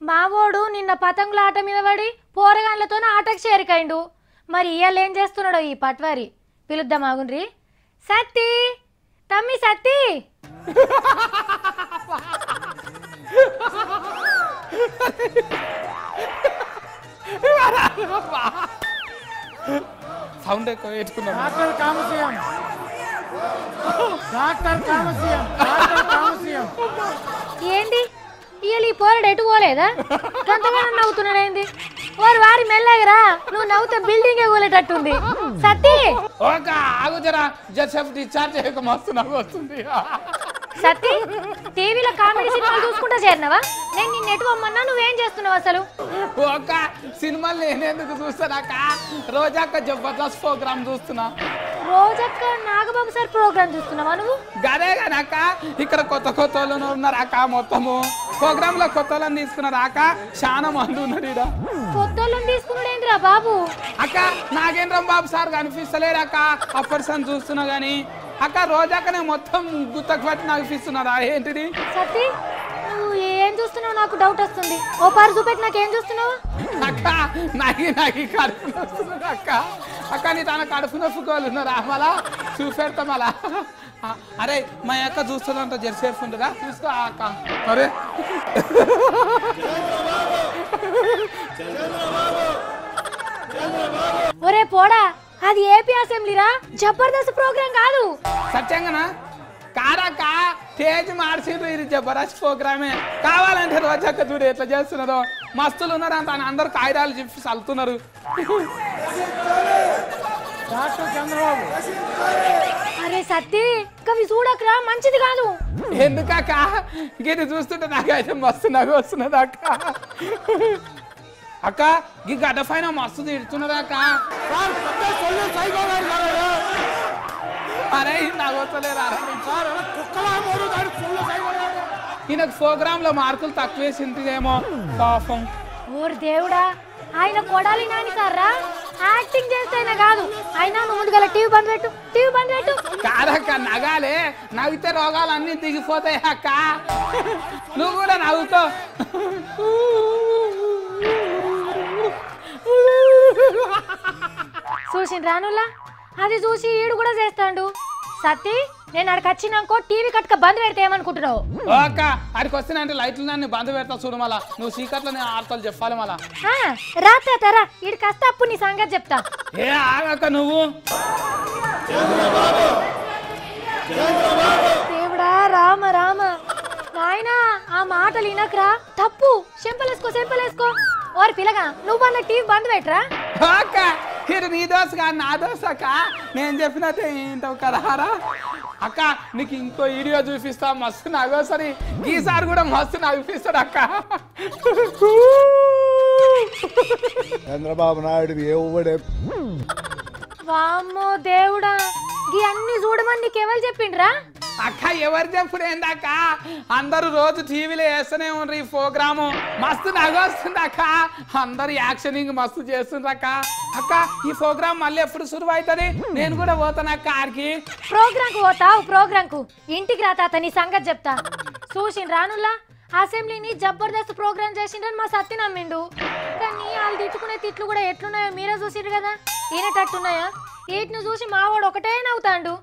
మావోడు నిన్న పతంగుల ఆట మీద పడి పోరగాన్లతో ఆటకు చేరికైండు. మరి ఇయ్యాల ఏం చేస్తున్నాడో ఈ పట్వారి. పిలుద్దాం ఆగుండ్రి. సత్తి, తమ్మి సత్తి. సౌండ్ ఎక్కువ పెట్టుకున్నాం. ఏంది ఇయ్యాల ఈ పోరడు ఎటు పోలేదా? గంతగానం నవ్వుతున్నాడేంది? వారు వారి మెల్లగరా, నువ్వు నవ్వుతే బిల్డింగ్ కూలేటట్టుంది. సత్తి ఒక ఆగు జరా, జస్ట్ డిశ్చార్జ్ చేయక మస్తు నవ్వు వస్తుంది. సత్తి, టీవీలో కామెడీ సినిమాలు చూసుకుంటా చేరినవా? నేను నిన్ను ఎటు అమ్మన్నా, నువ్వేం చేస్తున్నావు అసలు? ఒక సినిమాలు నేనెందుకు చూస్తానాక, రోజాక జబర్దస్త్ ప్రోగ్రామ్ చూస్తున్నా. రోజక్క నాగబాబు సార్ ప్రోగ్రామ్ చూస్తున్నావా నువ్వు? గదే కనుక ఇక్కడ కొత్త కొత్త వాళ్ళు ఉన్నారు అక్క. మొత్తము ప్రోగ్రామ్ లో కొత్త వాళ్ళని తీసుకున్నారు అక్క. చాలా మంది ఉన్నారు ఇక్కడ. కొత్త వాళ్ళని తీసుకున్నాడేంద్రా బాబు? అక్క నాగేంద్ర బాబు సార్ కనిపిస్తలేరు అక్క. అప్పటిసారి చూస్తున్నా గానీ అక్క రోజాకనే మొత్తం గుత్తకు పట్టి నడిపిస్తున్నారా ఏంటిది? సత్తి, నువ్వు ఏం చూస్తున్నావు? నాకు డౌట్ వస్తుంది. ఓ పారు చూపెట్టి నాకేం చూస్తున్నావు? అక్క నాకు కడుపు వస్తున్నది అక్క. అక్క నీ తన కడుపు నొప్పుకోవాలి ఉన్నారా? మళ్ళా చూపెడతా మళ్ళా. అరే మా అక్క చూస్తుందంట, జెర్సేఫ్ ఉంటుందా? చూసుకో అక్క. అరే ఒరే పోడా, అది ఏపీ అసెంబ్లీరా, జబర్దస్త్ ప్రోగ్రాం కాదు. సత్యంగానా? కారక్క తేజ్ మార్చిండ్రు. ఇది జబర్దస్త్ ప్రోగ్రామే. కావాలంటే రోజక్క చూడు ఎట్లా చేస్తున్నారో. మస్తులు ఉన్నారు అంత, అందరు కాగితాలు చెప్పి చల్లుతున్నారు. అరే సత్తి, కవి చూడకరా, మంచిది కాదు. ఎందుకక్క? ఇది చూస్తుంటే నాకైతే మస్తు నవ్వు వస్తున్నది అక్క. అక్క ఈ గడ్డ పైన మస్తు తిడుతున్నది అక్క. అరే నవ్వుతలేరా? ఈయనకు ప్రోగ్రామ్ లో మార్కులు తక్కువ వేసిందేమో పాపం. ఓరి దేవుడా, ఆయన కొడాలి నాని సార్రా, యాక్టింగ్ చేస్తేనే కాదు. అయినా నువ్వు ముందుగా టీవీ బంద్ పెట్టు, టీవీ బంద్ పెట్టు. కాదక్క, నగాలే నవ్వితే రోగాలు అన్ని దిగిపోతాయి అక్క. నువ్వు కూడా నవ్వుతావు. చూసిండ్రా రానులా, అది చూసి ఈడు కూడా చేస్తాడు. సత్తి, నేను అక్కడికి వచ్చినాకో టీవీ కట్టుక బంద్ పెడితే ఏమనుకుంటున్నావు? అక్క అడికి వస్తేనంటే లైట్లు నన్ను బంద్ పెడతా చూడు. మళ్ళా నువ్వు చీకట్లో నేను ఆడతాలు చెప్పాలి. మళ్ళా రాత్రా ఈడికి వస్తే అప్పుడు నీ సంగతి చెప్తా. ఏ ఆగక్క నువ్వు. దేవుడా, రామ రామ నాయనా, ఆ మాటలు వినకరా, తప్పు. చెంపలేసుకో, చెంపలేసుకో. ఓరి పిల్లగా, నువ్వు అన్న టీవీ బంద్ పెట్టరా. అక్క ఇది నీ దోశ కాదు, నా దోశ అక్క. నేను చెప్పినట్టే ఏంటవు కదారా అక్క. నీకు ఇంకో వీడియో చూపిస్తా, మస్తు నగోసరి. ఈసారి కూడా మస్తు నగిపిస్తాడు అక్క. చంద్రబాబు నాయుడు ఎవడే. వామ్మో దేవుడా, గీ అన్ని చూడమని నీకు ఎవరు చెప్పిండ్రా? అక్క ఎవరు చెప్పుడు ఏందక్క? అందరూ రోజు టీవీలో వేస్తూనే ఉండ్రు ఈ ప్రోగ్రాము. మస్తు నగొస్తుంది అక్క. అందరు యాక్షనింగ్ మస్తు చేస్తుండ్రు అక్క. అక్క ఈ ప్రోగ్రామ్ మళ్ళీ ఎప్పుడు శురువు అవుతుంది? నేను కూడా పోతాను అక్క ఆడికి. ప్రోగ్రామ్ కు పోతావు? ప్రోగ్రామ్ కు ఇంటికి రా తాత, నీ సంగతి చెప్తా. చూసిన రానులా, అసెంబ్లీని జబర్దస్త్ ప్రోగ్రామ్ చేసిండ్రని మా సత్తి నమ్మిండు. కానీ వాళ్ళు తిట్టుకునే తిట్లు కూడా ఎట్లున్నాయో మీరే చూసిండ్రు కదా. ఈయనటట్టున్నాయా? వీటిని చూసి మావాడు ఒకటే నవ్వుతాండు.